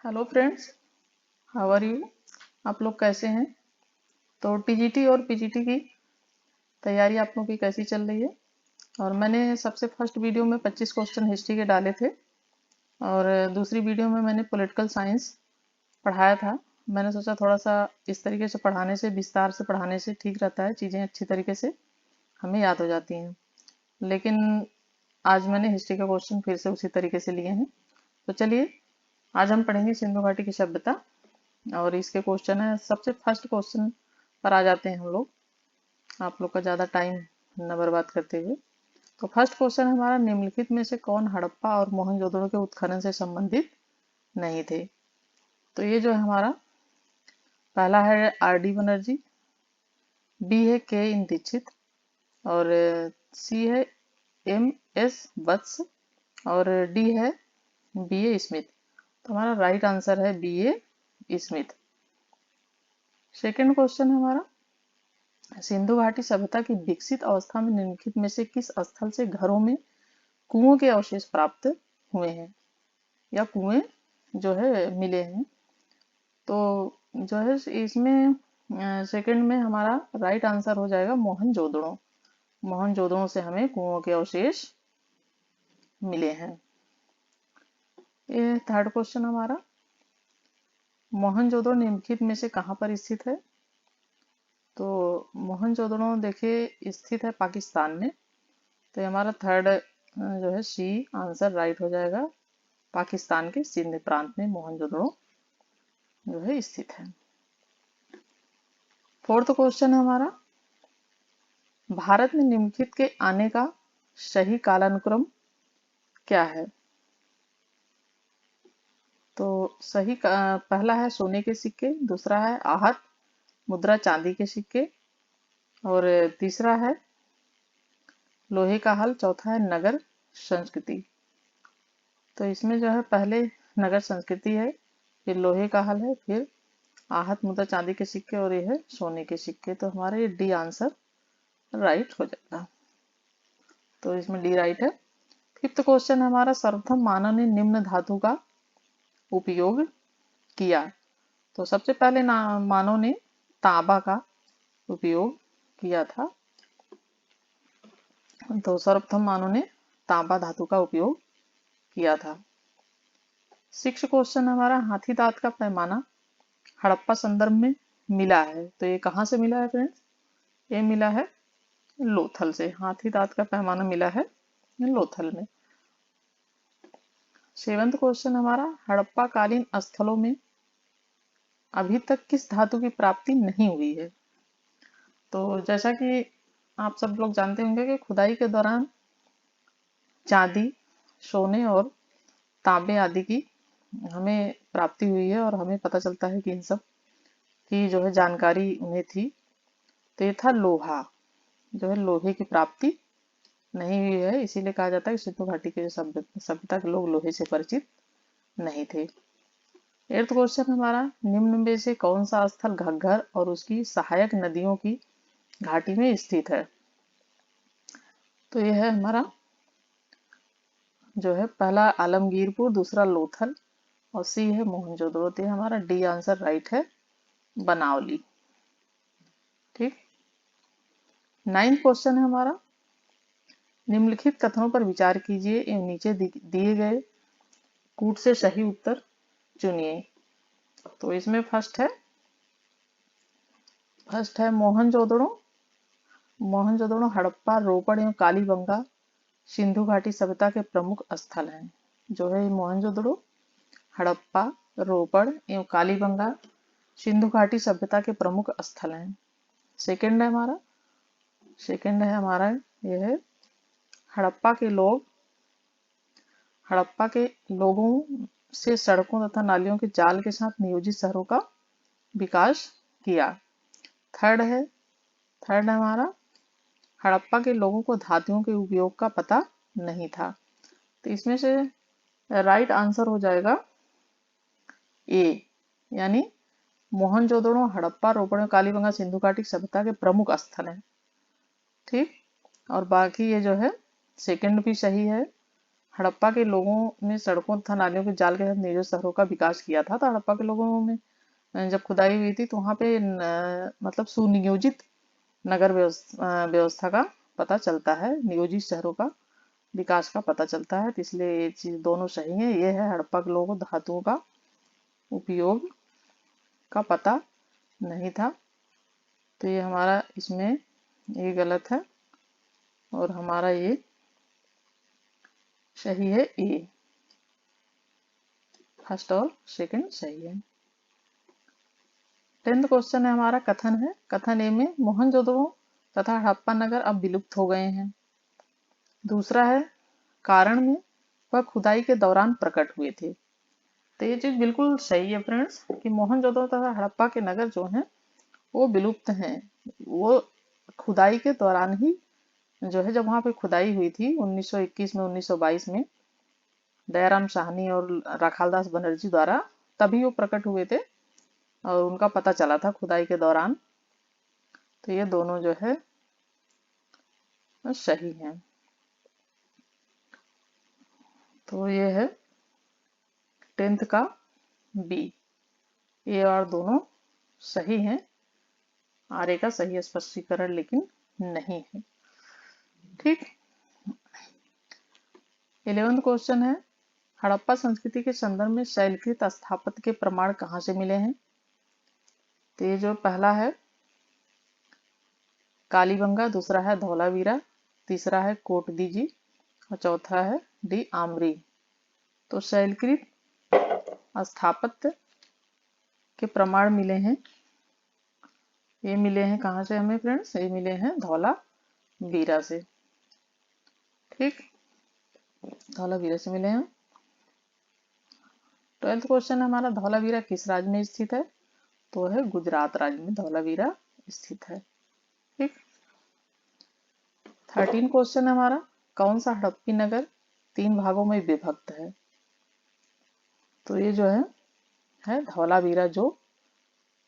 Hello friends, how are you. आप लोग कैसे हैं? तो टीजीटी और पीजीटी की तैयारी आप लोगों की कैसी चल रही है? और मैंने सबसे फर्स्ट वीडियो में 25 क्वेश्चन हिस्ट्री के डाले थे और दूसरी वीडियो में मैंने पॉलिटिकल साइंस पढ़ाया था। मैंने सोचा थोड़ा सा इस तरीके से पढ़ाने से, विस्तार से पढ़ाने से ठीक रहता है, चीज़ें अच्छी तरीके से हमें याद हो जाती हैं। लेकिन आज मैंने हिस्ट्री का क्वेश्चन फिर से उसी तरीके से लिए हैं। तो चलिए, आज हम पढ़ेंगे सिंधु घाटी की सभ्यता और इसके क्वेश्चन है। सबसे फर्स्ट क्वेश्चन पर आ जाते हैं हम लोग, आप लोग का ज़्यादा टाइम न बर्बाद करते हुए। तो फर्स्ट क्वेश्चन हमारा, निम्नलिखित में से कौन हड़प्पा और मोहनजोदड़ो के उत्खनन से संबंधित नहीं थे? तो ये जो है हमारा पहला है आर डी बनर्जी, बी है के इन दीक्षित और सी है एम एस वत्स और डी है बी ए स्मिथ। तो हमारा राइट आंसर है B A Smith. Second question है हमारा, सिंधु घाटी सभ्यता की विकसित अवस्था में निम्नलिखित में से किस स्थल से घरों में कुओं के अवशेष प्राप्त हुए हैं या कुएं जो है मिले हैं? तो जो है इसमें सेकंड में हमारा राइट आंसर हो जाएगा मोहनजोदड़ो। मोहनजोदड़ो से हमें कुओं के अवशेष मिले हैं। ये थर्ड क्वेश्चन हमारा, मोहनजोदड़ो निम्नलिखित में से कहाँ पर स्थित है? तो मोहनजोदड़ो देखिए स्थित है पाकिस्तान में। तो ये हमारा थर्ड जो है सी आंसर राइट हो जाएगा। पाकिस्तान के सिंध प्रांत में मोहनजोदड़ो जो है स्थित है। फोर्थ क्वेश्चन है हमारा, भारत में निम्नलिखित के आने का सही कालानुक्रम क्या है? तो सही पहला है सोने के सिक्के, दूसरा है आहत मुद्रा चांदी के सिक्के और तीसरा है लोहे का हल, चौथा है नगर संस्कृति। तो इसमें जो है पहले नगर संस्कृति है, फिर लोहे का हल है, फिर आहत मुद्रा चांदी के सिक्के और ये है सोने के सिक्के। तो हमारा ये डी आंसर राइट हो जाएगा। तो इसमें डी राइट है। फिफ्थ क्वेश्चन हमारा, सर्वप्रथम मानव ने निम्न धातु का उपयोग किया? तो सबसे पहले मानव ने तांबा का उपयोग किया था। तो सर्वप्रथम मानव ने तांबा धातु का उपयोग किया था। सिक्स क्वेश्चन हमारा, हाथी दांत का पैमाना हड़प्पा संदर्भ में मिला है। तो ये कहाँ से मिला है फ्रेंड्स? ये मिला है लोथल से। हाथी दांत का पैमाना मिला है लोथल में। सेवंथ क्वेश्चन हमारा, हड़प्पा कालीन स्थलों में अभी तक किस धातु की प्राप्ति नहीं हुई है? तो जैसा कि आप सब लोग जानते होंगे कि खुदाई के दौरान चांदी, सोने और तांबे आदि की हमें प्राप्ति हुई है और हमें पता चलता है कि इन सब की जो है जानकारी उन्हें थी। तो ये था लोहा, जो है लोहे की प्राप्ति नहीं हुई है, इसीलिए कहा जाता है कि सिंधु घाटी के सभ्यता के लोग लोहे से परिचित नहीं थे। एट्थ क्वेश्चन हमारा, निम्न में से कौन सा स्थल घग्गर और उसकी सहायक नदियों की घाटी में स्थित है? तो यह है हमारा जो है पहला आलमगीरपुर, दूसरा लोथल और सी है मोहनजोदड़ो। तो हमारा डी आंसर राइट है, बनावली। ठीक। नाइन्थ क्वेश्चन है हमारा, निम्नलिखित कथनों पर विचार कीजिए एवं नीचे दिए गए कूट से सही उत्तर चुनिए। तो इसमें फर्स्ट है मोहनजोदड़ो हड़प्पा, रोपड़ एवं कालीबंगा सिंधु घाटी सभ्यता के प्रमुख स्थल हैं। जो है मोहनजोदड़ो, हड़प्पा, रोपड़ एवं कालीबंगा सिंधु घाटी सभ्यता के प्रमुख स्थल हैं। सेकंड है हमारा यह है हड़प्पा के लोगों से सड़कों तथा नालियों के जाल के साथ नियोजित शहरों का विकास किया। थर्ड है हमारा, हड़प्पा के लोगों को धातुओं के उपयोग का पता नहीं था। तो इसमें से राइट आंसर हो जाएगा ए, यानी मोहनजोदड़ो, हड़प्पा, रोपड़, कालीबंगा सिंधु घाटी सभ्यता के प्रमुख स्थल हैं। ठीक। और बाकी ये जो है सेकंड भी सही है, हड़प्पा के लोगों ने सड़कों तथा नालियों के जाल के साथ नियोजित शहरों का विकास किया था। तो हड़प्पा के लोगों में जब खुदाई हुई थी तो वहां पे मतलब सुनियोजित नगर व्यवस्था का पता चलता है, नियोजित शहरों का विकास का पता चलता है। तो इसलिए ये चीज दोनों सही है। ये है हड़प्पा के लोगों को धातुओं का उपयोग का पता नहीं था। तो ये हमारा इसमें ये गलत है और हमारा ये सही है। ए फर्स्ट और सेकंड सही है। 10th क्वेश्चन है हमारा, कथन है। कथन ए में मोहनजोदड़ो तथा हड़प्पा नगर अब विलुप्त हो गए हैं। दूसरा है कारण में वह खुदाई के दौरान प्रकट हुए थे। तो ये चीज बिल्कुल सही है फ्रेंड्स कि मोहनजोदड़ो तथा हड़प्पा के नगर जो हैं वो विलुप्त हैं। वो खुदाई के दौरान ही जो है, जब वहां पे खुदाई हुई थी 1921 में 1922 में दयाराम साहनी और राखालदास बनर्जी द्वारा, तभी वो प्रकट हुए थे और उनका पता चला था खुदाई के दौरान। तो ये दोनों जो है सही हैं। तो ये है 10th का बी। ए और दोनों सही हैं। आर ए का सही स्पष्टीकरण लेकिन नहीं है। ठीक। 11th क्वेश्चन है, हड़प्पा संस्कृति के संदर्भ में शैलकृत स्थापत्य के प्रमाण कहाँ से मिले हैं। तो ये जो पहला है कालीबंगा, दूसरा है धौलावीरा, तीसरा है कोटदीजी और चौथा है डी आमरी। तो शैलकृत स्थापत्य के प्रमाण मिले हैं, ये मिले हैं कहाँ से हमें फ्रेंड्स, ये मिले हैं धौलावीरा से। ठीक, धौलावीरा से मिले हैं। 12th क्वेश्चन हमारा, धौलावीरा किस राज्य में स्थित है। तो है गुजरात राज्य में धौलावीरा स्थित है। ठीक। 13 क्वेश्चन हमारा, कौन सा हड़प्पी नगर 3 भागों में विभक्त है। तो ये जो है धौलावीरा जो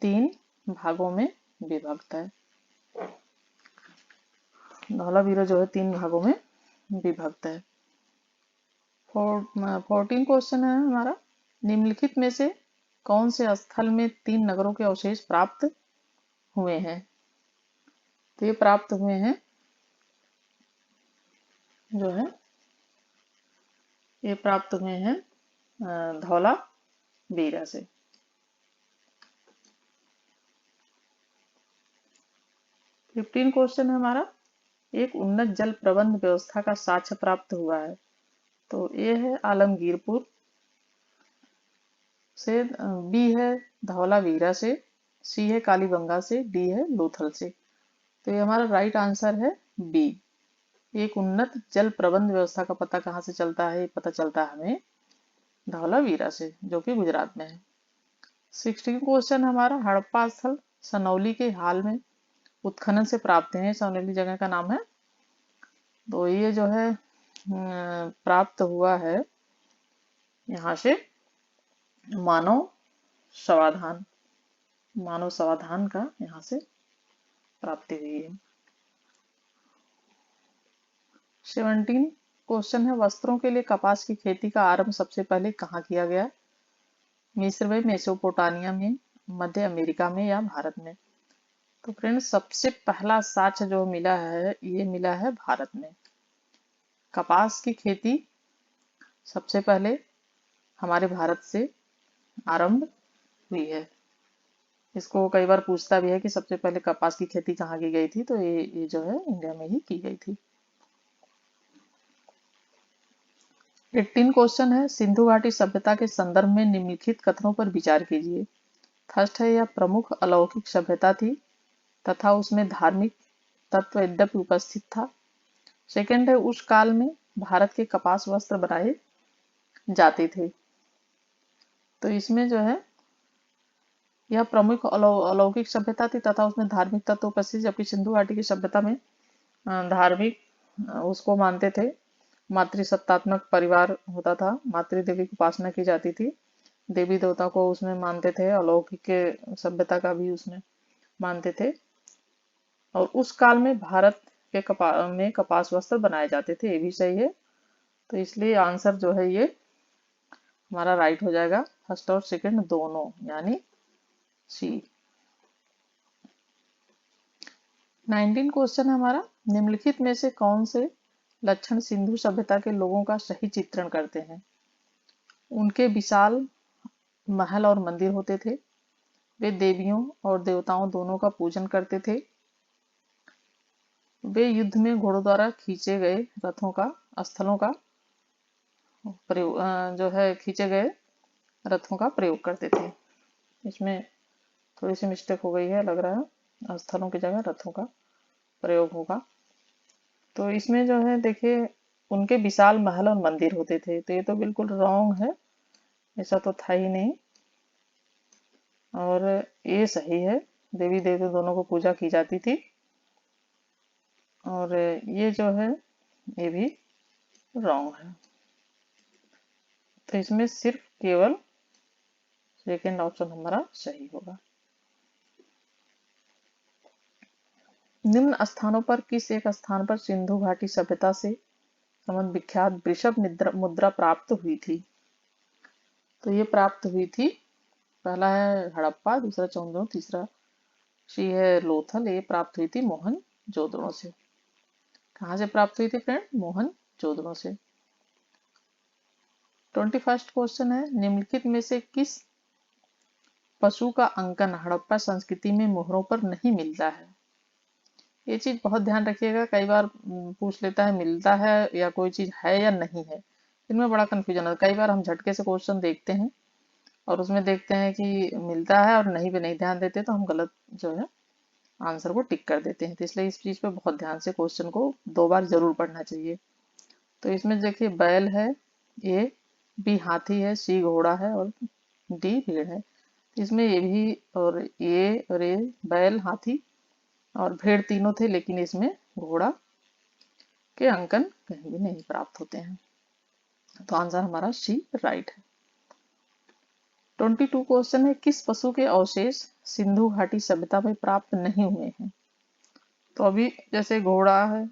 3 भागों में विभक्त है। धौलावीरा जो है 3 भागों में विभक्त है। 14 क्वेश्चन है हमारा, निम्नलिखित में से कौन से स्थल में 3 नगरों के अवशेष प्राप्त हुए हैं। तो ये प्राप्त हुए हैं जो है, ये प्राप्त हुए हैं धौलावीरा से। 15 क्वेश्चन है हमारा, एक उन्नत जल प्रबंध व्यवस्था का साक्ष्य प्राप्त हुआ है। तो ये है आलमगीरपुर से, बी है धौलावीरा से, सी है कालीबंगा से, डी है लोथल से। तो ये हमारा राइट आंसर है बी। एक उन्नत जल प्रबंध व्यवस्था का पता कहाँ से चलता है, पता चलता है हमें धौलावीरा से, जो कि गुजरात में है। 16 क्वेश्चन हमारा, हड़प्पा स्थल सनौली के हाल में उत्खनन से प्राप्त है। सनौली जगह का नाम है। तो ये जो है प्राप्त हुआ है यहाँ से मानव समाधान, मानव समाधान का यहाँ से प्राप्ति हुई है। 17 क्वेश्चन है, वस्त्रों के लिए कपास की खेती का आरंभ सबसे पहले कहाँ किया गया। मिस्र में, मेसोपोटामिया में, मध्य अमेरिका में या भारत में। तो फ्रेंड्स सबसे पहला साक्ष्य जो मिला है ये मिला है भारत में। कपास की खेती सबसे पहले हमारे भारत से आरंभ हुई है। इसको कई बार पूछता भी है कि सबसे पहले कपास की खेती कहाँ की गई थी। तो ये जो है इंडिया में ही की गई थी। 18 क्वेश्चन है, सिंधु घाटी सभ्यता के संदर्भ में निम्नलिखित कथनों पर विचार कीजिए। फर्स्ट है, यह प्रमुख अलौकिक सभ्यता थी तथा उसमें धार्मिक तत्व यद्यपि उपस्थित था। सेकंड है, उस काल में भारत के कपास वस्त्र बनाए जाते थे। तो इसमें जो है यह प्रमुख अलौकिक सभ्यता थी तथा उसमें धार्मिक तत्व उपस्थित, जबकि सिंधु घाटी की सभ्यता में धार्मिक उसको मानते थे। मातृसत्तात्मक परिवार होता था, मातृ देवी की उपासना की जाती थी, देवी देवता को उसमें मानते थे, अलौकिक सभ्यता का भी उसमें मानते थे। और उस काल में भारत के में कपास वस्त्र बनाए जाते थे, ये भी सही है। तो इसलिए आंसर जो है ये हमारा राइट हो जाएगा, फर्स्ट और सेकंड दोनों, यानी सी। 19 क्वेश्चन है हमारा, निम्नलिखित में से कौन से लक्षण सिंधु सभ्यता के लोगों का सही चित्रण करते हैं? उनके विशाल महल और मंदिर होते थे, वे देवियों और देवताओं दोनों का पूजन करते थे, वे युद्ध में घोड़ों द्वारा खींचे गए रथों का स्थलों का प्रयोग जो है खींचे गए रथों का प्रयोग करते थे। इसमें थोड़ी सी मिस्टेक हो गई है, लग रहा है स्थलों की जगह रथों का प्रयोग होगा। तो इसमें जो है देखिए, उनके विशाल महल और मंदिर होते थे, तो ये तो बिल्कुल रॉन्ग है, ऐसा तो था ही नहीं। और ये सही है, देवी देवता दोनों को पूजा की जाती थी। और ये जो है ये भी रॉन्ग है। तो इसमें सिर्फ केवल सेकंड ऑप्शन हमारा सही होगा। निम्न स्थानों पर किस एक स्थान पर सिंधु घाटी सभ्यता से संबंध विख्यात वृषभ मुद्रा प्राप्त हुई थी? तो ये प्राप्त हुई थी, पहला है हड़प्पा, दूसरा चौंदो, तीसरा सी है लोथल। ये प्राप्त हुई थी मोहनजोदड़ो से। कहाँ से प्राप्त हुई थी फ्रेंड? मोहनजोदड़ो से। 21 क्वेश्चन है, निम्नलिखित में से किस पशु का अंकन हड़प्पा संस्कृति में मोहरों पर नहीं मिलता है? ये चीज बहुत ध्यान रखिएगा, कई बार पूछ लेता है मिलता है या कोई चीज है या नहीं है, इनमें बड़ा कंफ्यूजन है। कई बार हम झटके से क्वेश्चन देखते हैं और उसमें देखते हैं कि मिलता है और नहीं पे नहीं ध्यान देते, तो हम गलत जो है आंसर को टिक कर देते हैं। तो इसलिए इस चीज पे बहुत ध्यान से क्वेश्चन को 2 बार जरूर पढ़ना चाहिए। तो इसमें देखिए बैल है, ए, बी हाथी है, सी घोड़ा है और डी भेड़ है। इसमें ये भी और ये बैल, हाथी और भेड़ तीनों थे, लेकिन इसमें घोड़ा के अंकन कहीं भी नहीं प्राप्त होते हैं। तो आंसर हमारा सी राइट है। 22 क्वेश्चन है, किस पशु के अवशेष सिंधु घाटी सभ्यता में प्राप्त नहीं हुए हैं? तो अभी जैसे घोड़ा है,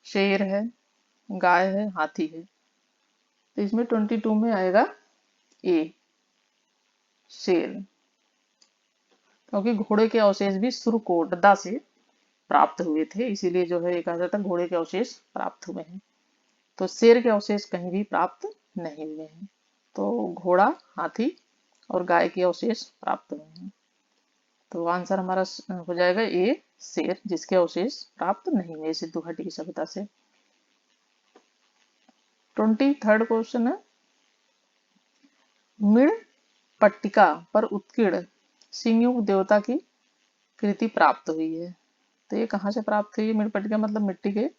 शेर है, गाय है, हाथी है, तो इसमें 22 में आएगा ए, शेर, क्योंकि घोड़े के अवशेष भी सुरकोटदा से प्राप्त हुए थे, इसीलिए जो है कहा जाता है घोड़े के अवशेष प्राप्त हुए हैं। तो शेर के अवशेष कहीं भी प्राप्त नहीं हुए हैं। तो घोड़ा, हाथी और गाय के अवशेष प्राप्त हुए हैं। तो आंसर हमारा हो जाएगा ए, शेर, जिसके अवशेष प्राप्त नहीं हुए सिंधु घाटी की सभ्यता से। 23rd क्वेश्चन है, मिड़ पट्टिका पर उत्कीर्ण सिंहयुग देवता की कृति प्राप्त हुई है। तो ये कहाँ से प्राप्त हुई? मिड़ पट्टिका मतलब मिट्टी के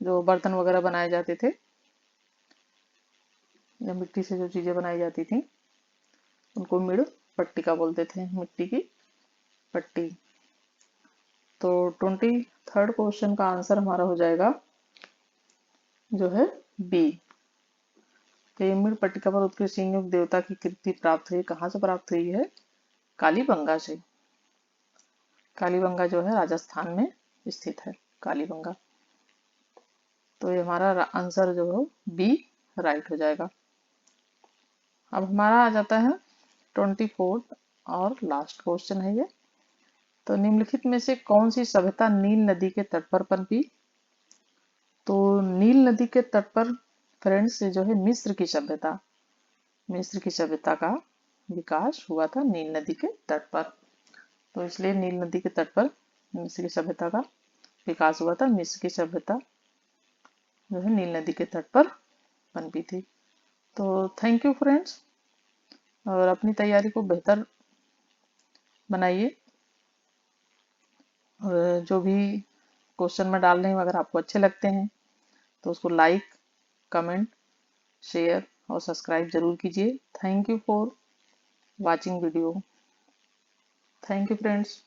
जो बर्तन वगैरह बनाए जाते थे, या मिट्टी से जो चीजें बनाई जाती थी उनको मिड़ पट्टिका बोलते थे, मिट्टी की पट्टी। तो 23rd क्वेश्चन का आंसर हमारा हो जाएगा जो है बी। तो मिड़ पट्टिका पर उत्कृष्ट सिंहयुग देवता की कृति प्राप्त हुई, कहाँ से प्राप्त हुई है? कालीबंगा से। कालीबंगा जो है राजस्थान में स्थित है, कालीबंगा। तो ये हमारा आंसर जो है बी राइट हो जाएगा। अब हमारा आ जाता है 24th और लास्ट क्वेश्चन है ये। तो निम्नलिखित में से कौन सी सभ्यता नील नदी के तट पर पनपी? तो नील नदी के तट पर फ्रेंड्स जो है मिस्र की सभ्यता, मिस्र की सभ्यता का विकास हुआ था नील नदी के तट पर। तो इसलिए नील नदी के तट पर मिस्र की सभ्यता का विकास हुआ था। मिस्र की सभ्यता जो है नील नदी के तट पर पनपी थी। तो थैंक यू फ्रेंड्स, और अपनी तैयारी को बेहतर बनाइए। और जो भी क्वेश्चन में डाल रही हूँ अगर आपको अच्छे लगते हैं तो उसको लाइक, कमेंट, शेयर और सब्सक्राइब जरूर कीजिए। Thank you for watching video. Thank you friends.